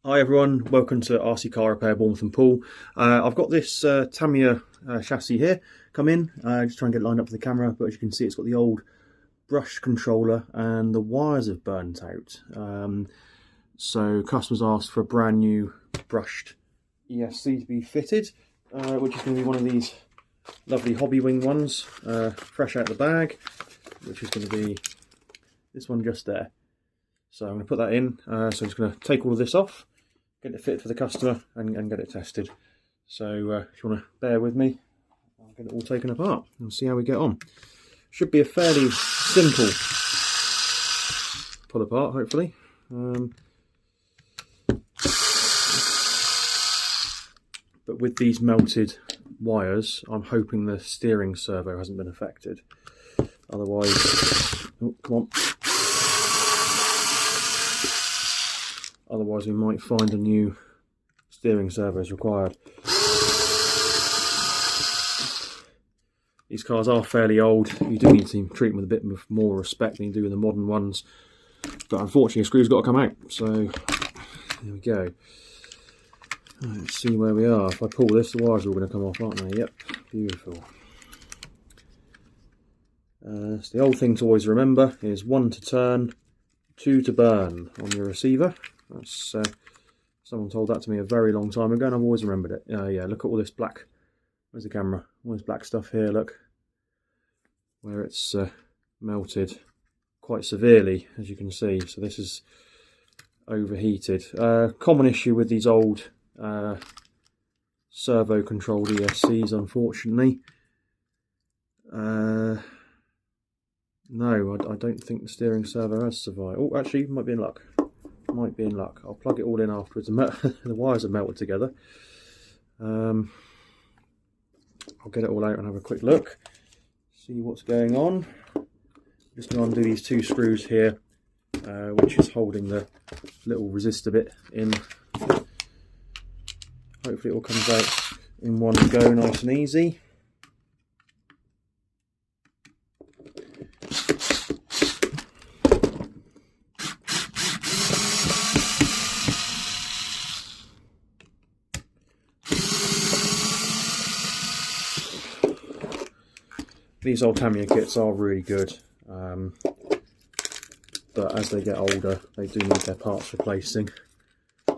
Hi everyone, welcome to RC Car Repair Bournemouth and Poole. I've got this Tamiya chassis here come in. Just try and get it lined up for the camera, but as you can see it's got the old brush controller and the wires have burnt out. So customers asked for a brand new brushed ESC to be fitted, which is going to be one of these lovely hobbywing ones, fresh out of the bag, which is going to be this one just there. So I'm going to put that in, so I'm just going to take all of this off, get it fit for the customer and get it tested. So if you want to bear with me, I'll get it all taken apart and see how we get on. Should be a fairly simple pull apart, hopefully. But with these melted wires, I'm hoping the steering servo hasn't been affected. Otherwise, oh, come on. Otherwise we might find a new steering servo is required. These cars are fairly old. You do need to treat them with a bit more respect than you do with the modern ones. But unfortunately a screw's got to come out. So there we go. Let's see where we are. If I pull this, the wires are all going to come off, aren't they? Yep, beautiful. So the old thing to always remember is 1 to turn, 2 to burn on your receiver. That's someone told that to me a very long time ago and I've always remembered it. Yeah, look at all this black, where's the camera? All this black stuff here, look, where it's melted quite severely, as you can see. So this is overheated. Common issue with these old servo controlled ESCs, unfortunately. No, I don't think the steering servo has survived. Oh, actually, might be in luck. Might be in luck. I'll plug it all in afterwards. The wires are melted together. I'll get it all out and have a quick look, see what's going on. Just going to undo these 2 screws here, which is holding the little resistor bit in. Hopefully it all comes out in one go, nice and easy. These old Tamiya kits are really good, but as they get older they do need their parts replacing.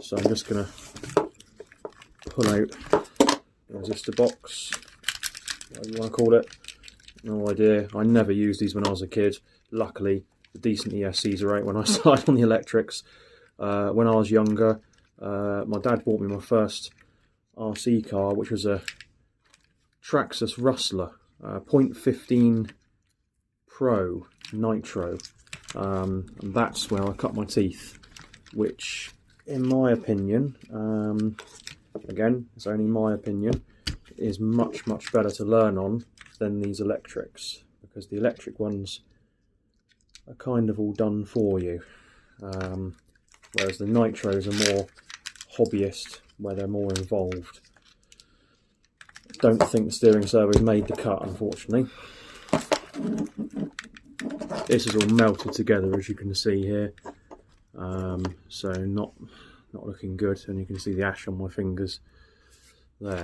So I'm just going to pull out the resistor box, whatever you want to call it, no idea. I never used these when I was a kid. Luckily the decent ESCs are out when I started on the electrics. When I was younger, my dad bought me my first RC car, which was a Traxxas Rustler. 0.15 Pro Nitro, and that's where I cut my teeth, which in my opinion, again it's only my opinion, is much better to learn on than these electrics, because the electric ones are kind of all done for you, whereas the Nitros are more hobbyist, where they're more involved. Don't think the steering servo made the cut, unfortunately. This is all melted together, as you can see here, so not looking good, and you can see the ash on my fingers there.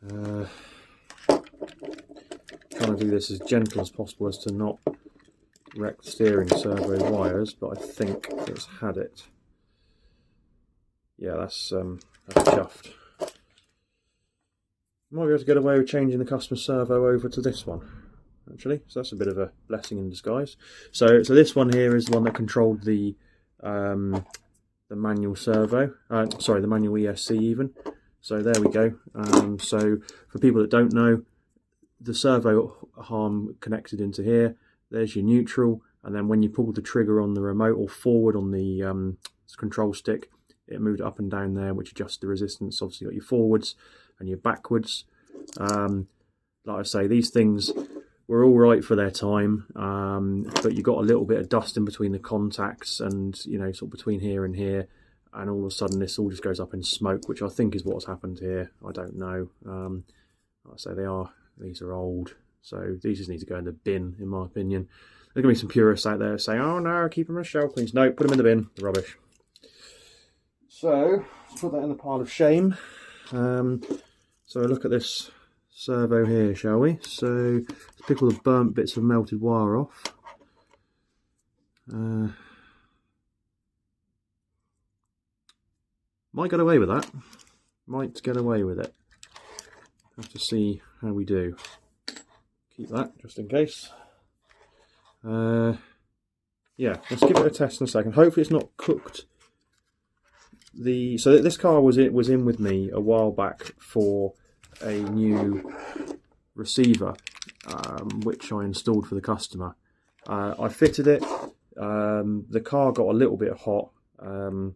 Trying to do this as gentle as possible as to not wreck the steering servo wires, but I think it's had it. Yeah, that's chuffed. Might be able to get away with changing the customer servo over to this one, actually. So that's a bit of a blessing in disguise. So this one here is the one that controlled the manual servo. Sorry, the manual ESC even. So there we go. So for people that don't know, the servo arm connected into here. There's your neutral, and then when you pull the trigger on the remote or forward on the control stick, it moved up and down there, which adjusts the resistance. Obviously, you've got your forwards and your backwards. Like I say, these things were all right for their time, but you got a little bit of dust in between the contacts, and sort of between here and here, and all of a sudden this all just goes up in smoke, which I think is what's happened here. I don't know. Like I say, these are old, so these just need to go in the bin, in my opinion. There's going to be some purists out there saying, oh no, keep them as shell cleans. No, put them in the bin, they're rubbish. So let's put that in the pile of shame. So look at this servo here, shall we? So let's pick all the burnt bits of melted wire off. Might get away with that. Might get away with it. Have to see how we do. Keep that just in case. Yeah, let's give it a test in a second. Hopefully it's not cooked. So this car was in with me a while back for a new receiver, which I installed for the customer. I fitted it. The car got a little bit hot when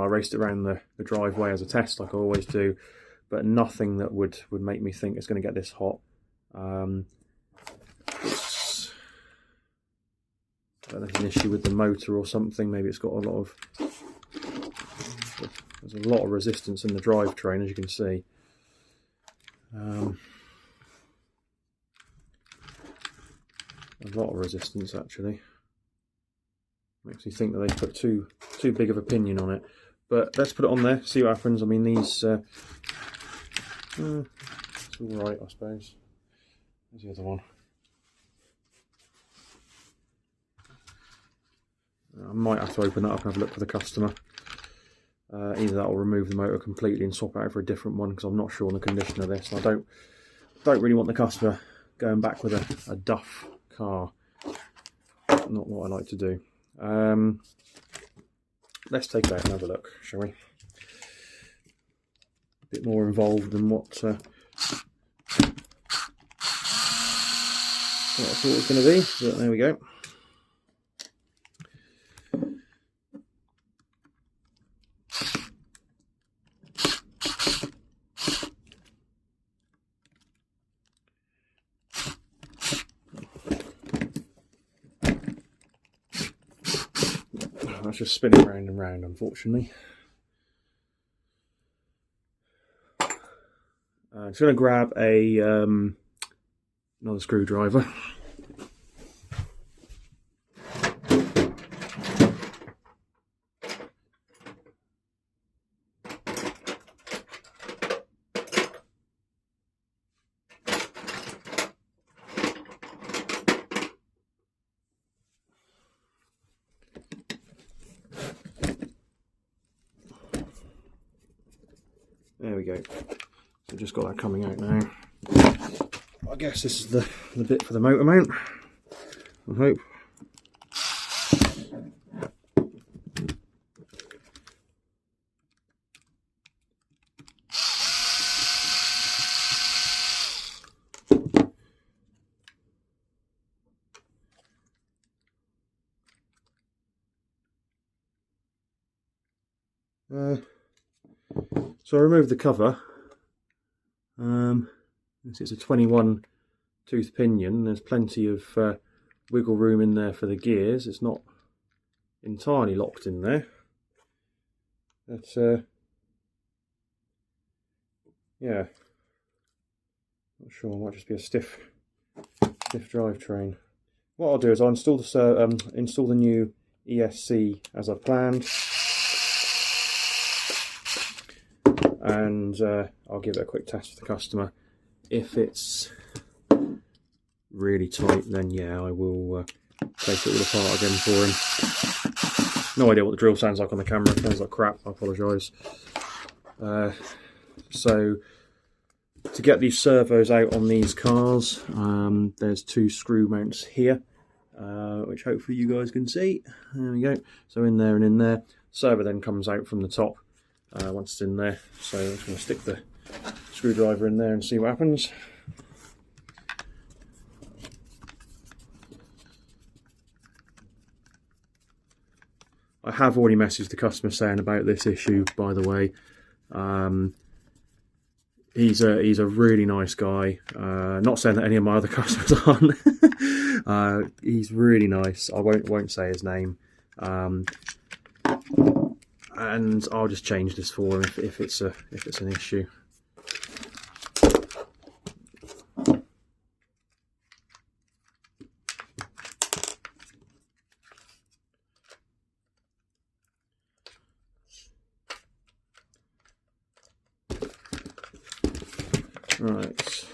I raced it around the driveway as a test, like I always do, but nothing that would make me think it's going to get this hot. I don't know if there's an issue with the motor or something. Maybe it's got a lot of there's a lot of resistance in the drivetrain, as you can see. A lot of resistance, actually. Makes me think that they put too big of a pinion on it. But let's put it on there, see what happens. I mean, these it's all right, I suppose. There's the other one. I might have to open that up and have a look for the customer. Either that or remove the motor completely and swap it out for a different one, because I'm not sure on the condition of this. And I don't really want the customer going back with a duff car. Not what I like to do. Let's take it out and have a look, shall we? A bit more involved than what I thought it was going to be, but there we go. It's just spinning round and round, unfortunately. I'm just going to grab another screwdriver. There we go. So just got that coming out now. I guess this is the bit for the motor mount, I hope. So I removed the cover. It's a 21 tooth pinion. There's plenty of wiggle room in there for the gears. It's not entirely locked in there. But yeah, not sure. It might just be a stiff drivetrain. What I'll do is I'll install the new ESC as I planned. And I'll give it a quick test for the customer. If it's really tight, then yeah, I will take it all apart again for him. No idea what the drill sounds like on the camera. It sounds like crap, I apologise. So to get these servos out on these cars, there's two screw mounts here, which hopefully you guys can see. There we go. So in there and in there. Servo then comes out from the top once it's in there. So I'm just going to stick the screwdriver in there and see what happens. I have already messaged the customer saying about this issue, by the way. He's a really nice guy. Not saying that any of my other customers aren't. He's really nice. I won't say his name. And I'll just change this for him if it's an issue. Right.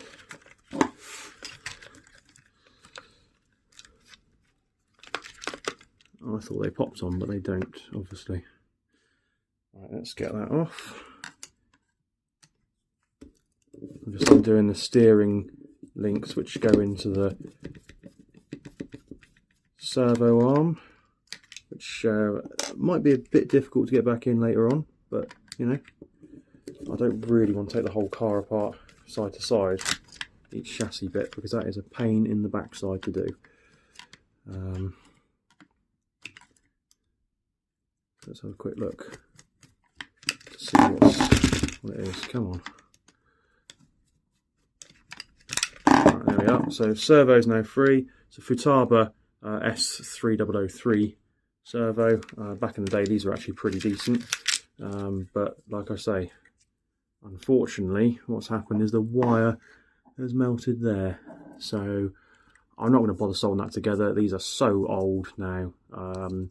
Oh, I thought they popped on, but they don't, obviously. Right, let's get that off. I'm just undoing the steering links which go into the servo arm, which might be a bit difficult to get back in later on, but you know, I don't really want to take the whole car apart side to side, each chassis bit, because that is a pain in the backside to do. Let's have a quick look to see what it is. Come on. Right, there we are. So servo is now free. It's a Futaba S3003 servo. Back in the day, these were actually pretty decent, but like I say, unfortunately, what's happened is the wire has melted there. So I'm not going to bother soldering that together. These are so old now. I'm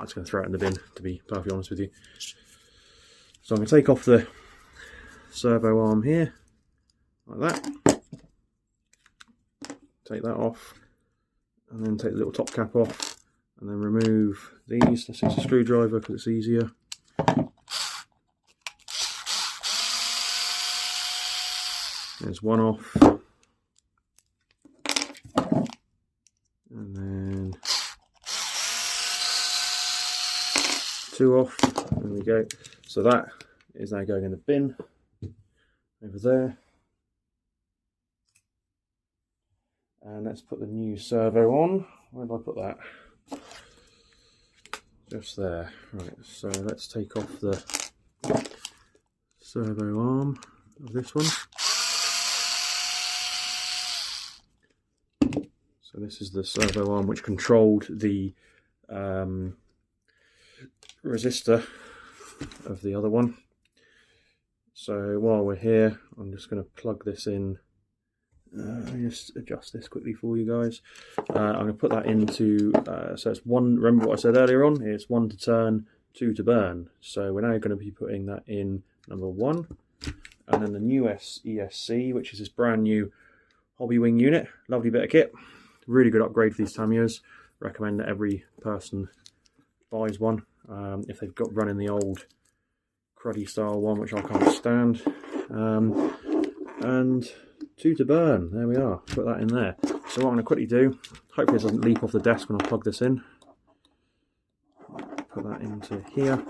just going to throw it in the bin, to be perfectly honest with you. So I'm going to take off the servo arm here, like that. Take that off, and then take the little top cap off, and then remove these. This is a screwdriver because it's easier. There's one off, and then two off. There we go. So that is now going in the bin over there. And let's put the new servo on. Where did I put that? Just there. Right, so let's take off the servo arm of this one. So this is the servo arm which controlled the resistor of the other one. So while we're here, I'm just going to plug this in. Let me just adjust this quickly for you guys. I'm going to put that into, so it's one, remember what I said earlier on, it's 1 to turn, 2 to burn. So we're now going to be putting that in number 1. And then the new ESC, which is this brand new hobbywing unit. Lovely bit of kit. Really good upgrade for these Tamiyas. Recommend that every person buys one. If they've got running the old cruddy style one, which I can't stand. And 2 to burn, there we are, put that in there. So what I'm going to quickly do, hopefully it doesn't leap off the desk when I plug this in. Put that into here,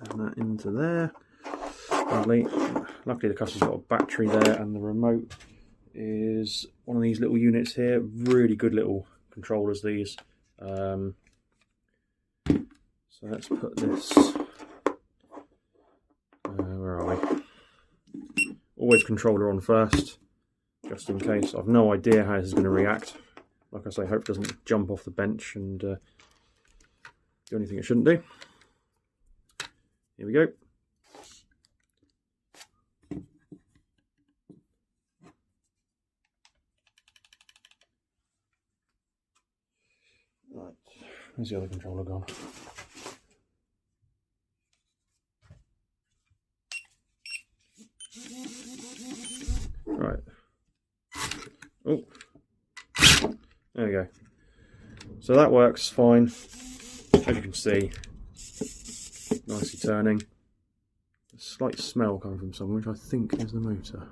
and that into there. Lovely. Luckily the customer's got a battery there, and the remote is one of these little units here. Really good little controllers, these. So let's put this, where are we? Always controller on first, just in case. I've no idea how this is going to react. Like I say, hope it doesn't jump off the bench and do anything it shouldn't do. Here we go. Right, where's the other controller gone? Right. Oh, there we go. So that works fine. As you can see, nicely turning. A slight smell coming from somewhere, which I think is the motor.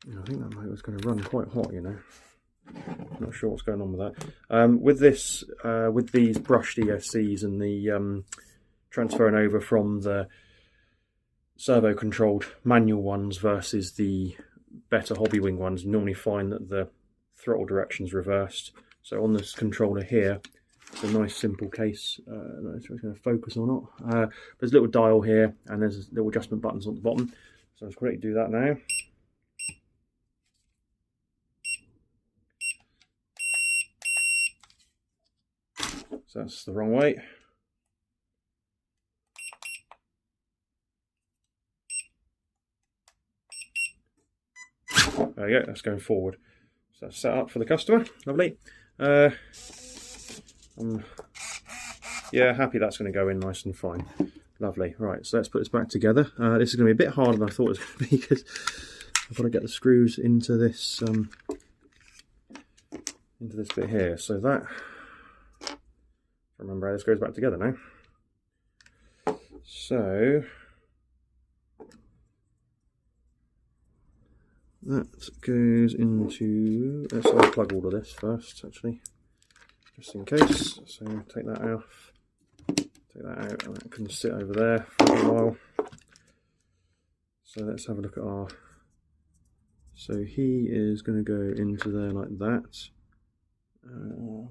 I think that motor's going to run quite hot, you know. Not sure what's going on with that. With this, with these brushed ESCs and the transferring over from the servo-controlled manual ones versus the better hobbywing ones, you normally find that the throttle direction's reversed. So on this controller here, it's a nice simple case. I don't know if it's going to focus or not. There's a little dial here, and there's little adjustment buttons on the bottom. So let's quickly do that now. So that's the wrong way. There you go, that's going forward. So that's set up for the customer. Lovely. Yeah, happy that's going to go in nice and fine. Lovely. Right, so let's put this back together. This is going to be a bit harder than I thought it was going to be, because I've got to get the screws into this bit here. So that, remember how this goes back together now. So that goes into, let's unplug all of this first, actually, just in case. So take that off, take that out, and that can sit over there for a little while. So let's have a look at our, so he is going to go into there like that. And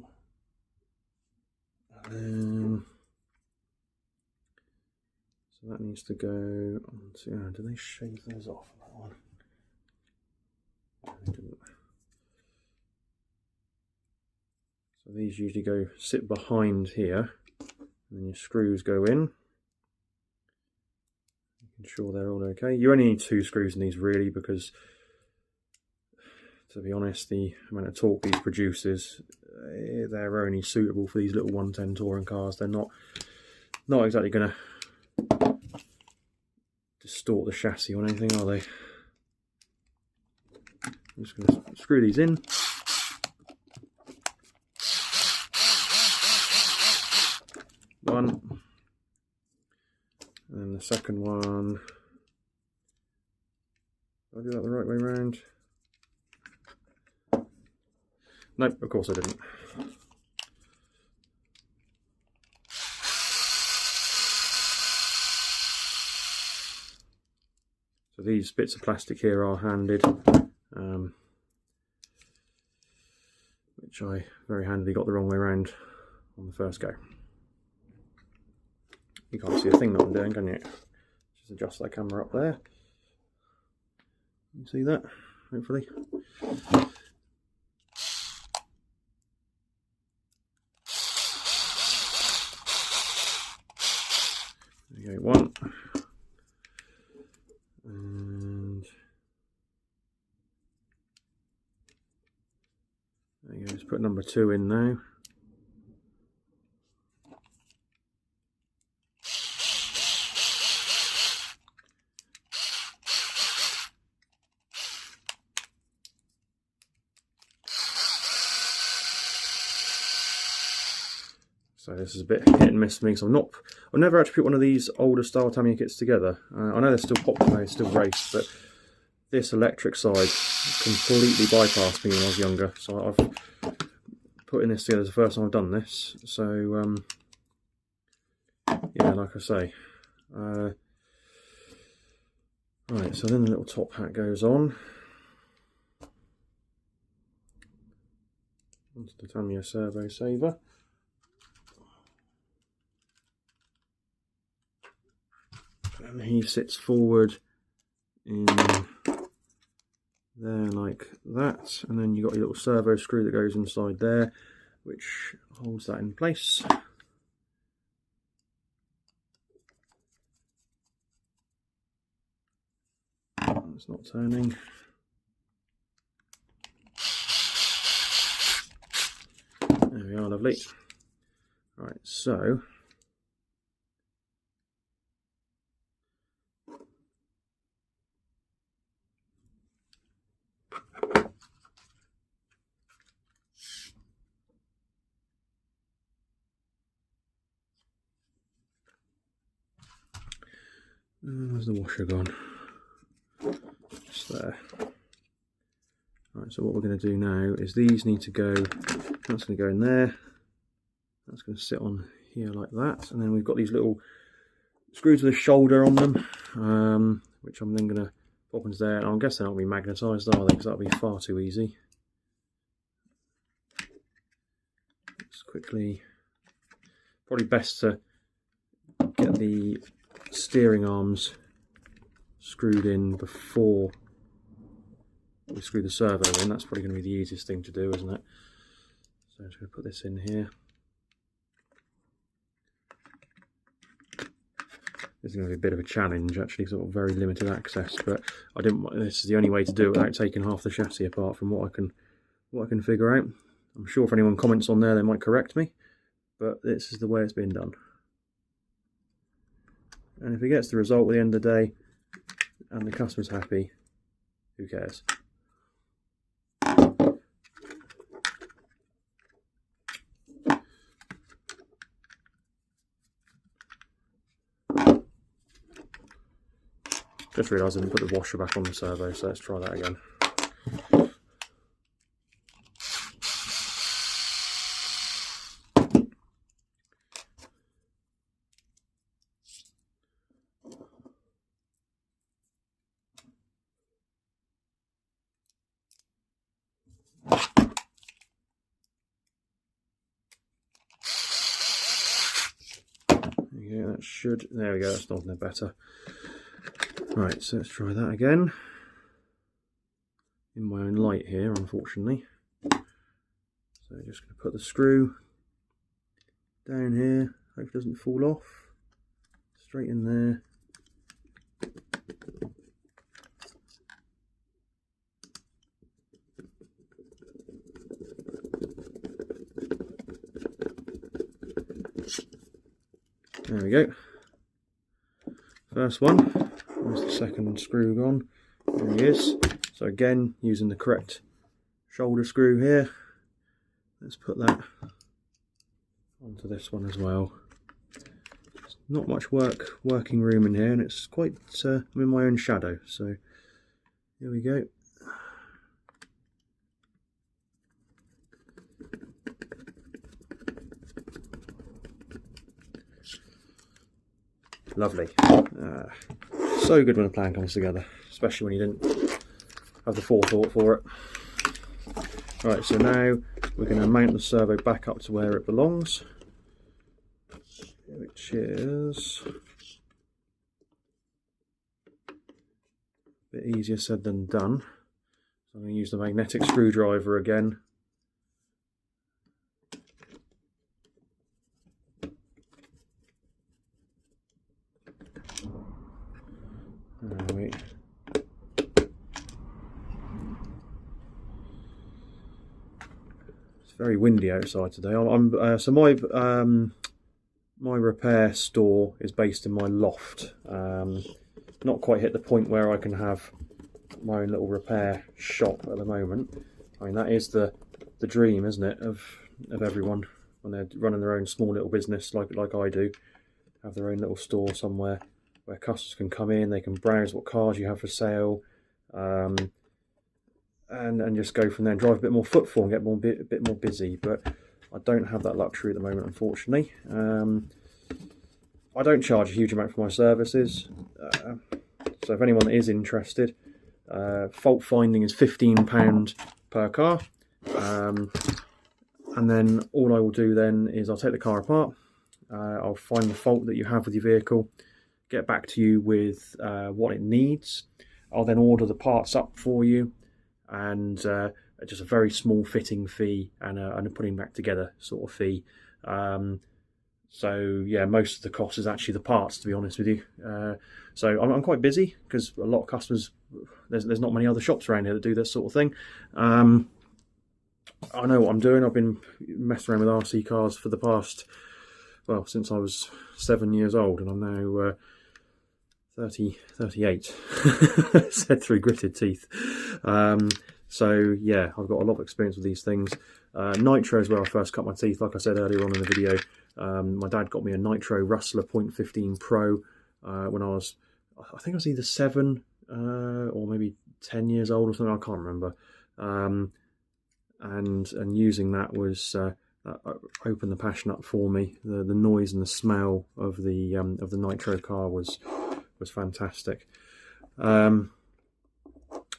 then, so that needs to go onto, do they shave those off on that one? They didn't. So these usually sit behind here, and then your screws go in. Making sure they're all okay. You only need 2 screws in these really, because to be honest, the amount of torque these produces, they're only suitable for these little 110 touring cars. They're not exactly going to distort the chassis or anything, are they? I'm just going to screw these in. One. And then the second one. Did I do that the right way around? Nope, of course I didn't. So these bits of plastic here are handed, which I very handily got the wrong way around on the first go. You can't see a thing that I'm doing, can you? Just adjust that camera up there. You see that, hopefully. There you go, one. And there you go, let's put number 2 in now. So this is a bit hit and miss for me, so I've never actually put one of these older style Tamiya kits together. I know they're still popular, they still race, but this electric side completely bypassed me when I was younger. So I've putting this together, the first time I've done this. So yeah, like I say. Right, so then the little top hat goes on. Onto the Tamiya servo saver. And he sits forward in there like that, and then you've got your little servo screw that goes inside there, which holds that in place. It's not turning. There we are, lovely. Right, so where's the washer gone? Just there. Right, so what we're going to do now is these need to go, that's going to go in there, that's going to sit on here like that, and then we've got these little screws with a shoulder on them, which I'm then going to pop into there, and I guess they're not going to be magnetised, are they, because that'll be far too easy. Just quickly, probably best to get the steering arms screwed in before we screw the servo in. That's probably going to be the easiest thing to do, isn't it? So I'm just going to put this in here. this is going to be a bit of a challenge actually, sort of very limited access, but I didn't. This is the only way to do it without taking half the chassis apart, from what I can figure out. I'm sure if anyone comments on there, they might correct me, but this is the way it's been done. And if it gets the result at the end of the day and the customer's happy, who cares? Just realised I didn't put the washer back on the servo, so let's try that again. Yeah, that should. There we go. That's not no better. Right, so let's try that again. In my own light here, unfortunately. So just going to put the screw down here. Hope it doesn't fall off. Straight in there. There we go. First one. Where's the second screw gone? There he is. So again, using the correct shoulder screw here. Let's put that onto this one as well. There's not much working room in here, and it's quite. I'm in my own shadow. So here we go. Lovely. So good when a plan comes together, especially when you didn't have the forethought for it. Right, so now we're going to mount the servo back up to where it belongs, which is a bit easier said than done. So I'm going to use the magnetic screwdriver again. It's very windy outside today. So my repair store is based in my loft. Not quite hit the point where I can have my own little repair shop at the moment. I mean, that is the dream, isn't it, of everyone when they're running their own small little business like I do. Have their own little store somewhere where customers can come in, they can browse what cars you have for sale, and just go from there and drive a bit more footfall and get a bit more busy. But I don't have that luxury at the moment, unfortunately. I don't charge a huge amount for my services, so if anyone is interested, fault finding is £15 per car, and then all I will do then is I'll take the car apart, I'll find the fault that you have with your vehicle, get back to you with what it needs. I'll then order the parts up for you, and just a very small fitting fee and a putting back together sort of fee. So yeah, most of the cost is actually the parts, to be honest with you. So I'm quite busy because a lot of customers, there's not many other shops around here that do this sort of thing. I know what I'm doing. I've been messing around with RC cars for the past, well, since I was 7 years old, and I'm now 38. Said through gritted teeth. So yeah, I've got a lot of experience with these things. Nitro is where I first cut my teeth, like I said earlier on in the video. My dad got me a Nitro Rustler .15 Pro when I think I was either 7 or maybe 10 years old or something, I can't remember. And using that was that opened the passion up for me. The noise and the smell of the Nitro car was fantastic.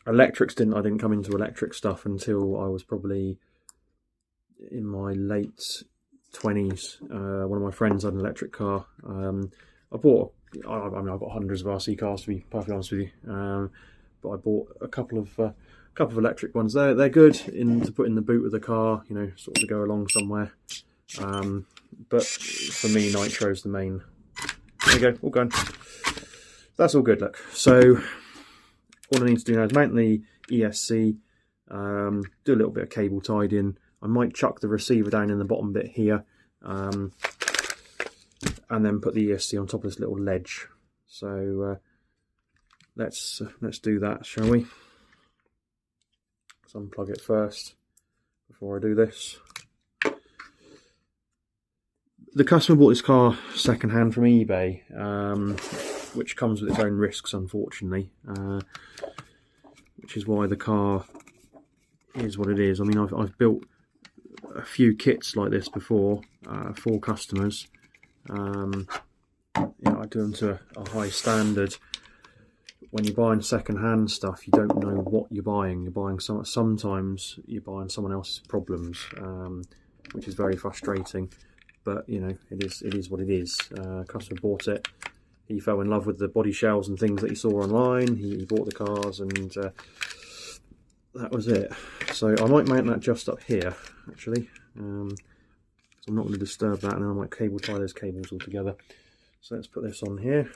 Electrics I didn't come into electric stuff until I was probably in my late 20s. One of my friends had an electric car. I've got hundreds of RC cars, to be perfectly honest with you, but I bought a couple of electric ones. They're good to put in the boot of the car, you know, sort of to go along somewhere. But for me, Nitro's the main. There you go, all gone. that's all good, look. So all I need to do now is mount the ESC, do a little bit of cable tidying. I might chuck the receiver down in the bottom bit here, and then put the ESC on top of this little ledge. So let's do that, shall we? Let's unplug it first before I do this. The customer bought this car second hand from eBay, which comes with its own risks, unfortunately, which is why the car is what it is. I mean, I've built a few kits like this before for customers. You know, I do them to a high standard. When you're buying second-hand stuff, you don't know what you're buying. You're buying sometimes you're buying someone else's problems, which is very frustrating. But you know, it is what it is. Customer bought it. He fell in love with the body shells and things that he saw online. He bought the cars, and that was it. So I might mount that just up here, actually. So I'm not going to disturb that, and then I might cable tie those cables all together. So let's put this on here.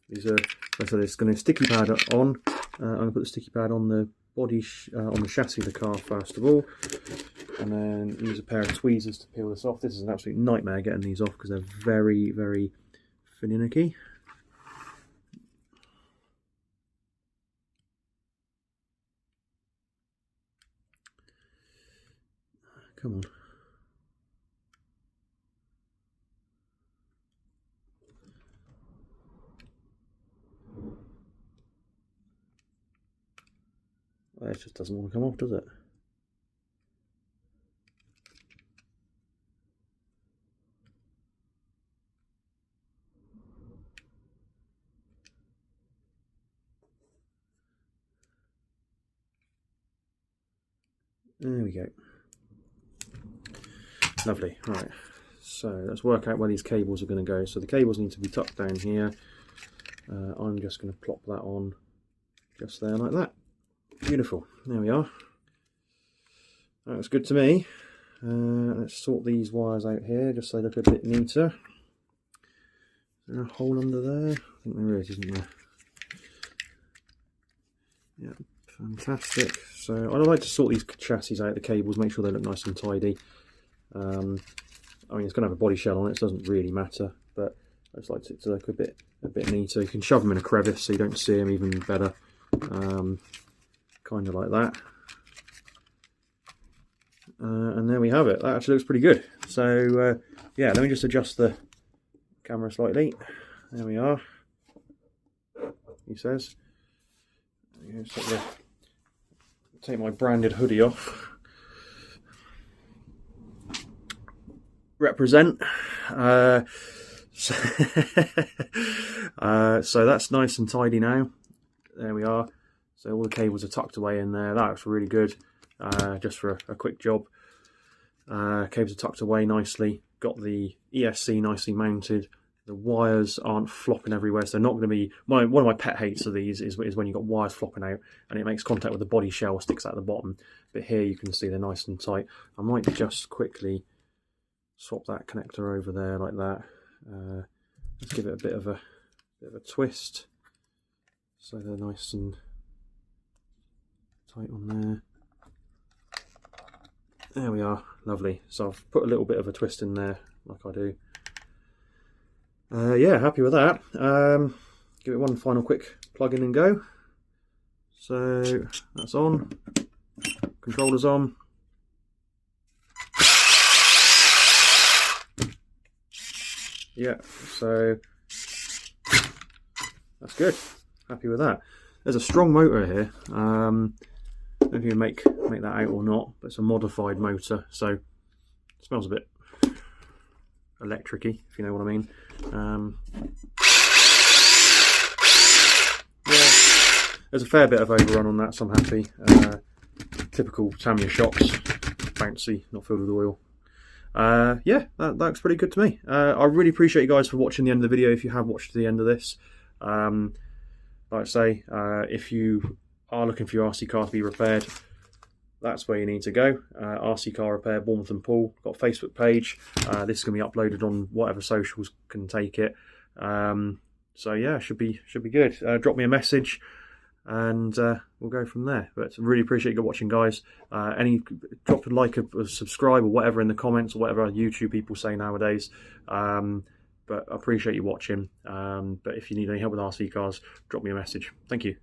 These are, so it's going to sticky pad on. I'm going to put the sticky pad on the body, on the chassis of the car first of all, and then use a pair of tweezers to peel this off. This is an absolute nightmare getting these off because they're very, very finicky. Come on. Well, it just doesn't want to come off, does it? There we go. Lovely. Right, so let's work out where these cables are going to go. So the cables need to be tucked down here. I'm just going to plop that on just there like that. Beautiful. There we are. That looks good to me. Let's sort these wires out here just so they look a bit neater. Is there a hole under there? I think there is, isn't there? Yeah, fantastic. So I like to sort these chassis out, the cables, make sure they look nice and tidy. I mean, it's going to have a body shell on it, so it doesn't really matter, but I just like it to look a bit neater. You can shove them in a crevice so you don't see them even better. Kind of like that. And there we have it. That actually looks pretty good. So yeah, let me just adjust the camera slightly. There we are. He says. Take my branded hoodie off. Represent. So that's nice and tidy now. There we are. So all the cables are tucked away in there. That looks really good. Just for a quick job. Cables are tucked away nicely. Got the ESC nicely mounted. The wires aren't flopping everywhere, so they're not going to be... one of my pet hates of these is when you've got wires flopping out and it makes contact with the body shell, sticks out the bottom. But here you can see they're nice and tight. I might just quickly swap that connector over there like that. Let's give it a bit of a twist so they're nice and tight on there. There we are, lovely. So I've put a little bit of a twist in there like I do. Yeah, happy with that. Give it one final quick plug in and go. So that's on, controller's on. Yeah, so that's good. Happy with that. There's a strong motor here. I don't know if you can make that out or not, but it's a modified motor, so it smells a bit electric-y, if you know what I mean. Yeah, there's a fair bit of overrun on that, so I'm happy. Typical Tamiya shocks, bouncy, not filled with oil. Yeah, that looks pretty good to me. I really appreciate you guys for watching the end of the video, if you have watched to the end of this. Like I say, if you are looking for your RC car to be repaired, that's where you need to go. RC Car Repair, Bournemouth and Poole. Got a Facebook page. This is going to be uploaded on whatever socials can take it. So yeah, should be good. Drop me a message, and we'll go from there. But really appreciate you watching, guys. Drop a like, a subscribe, or whatever in the comments, or whatever YouTube people say nowadays. But I appreciate you watching. But if you need any help with RC cars, drop me a message. Thank you.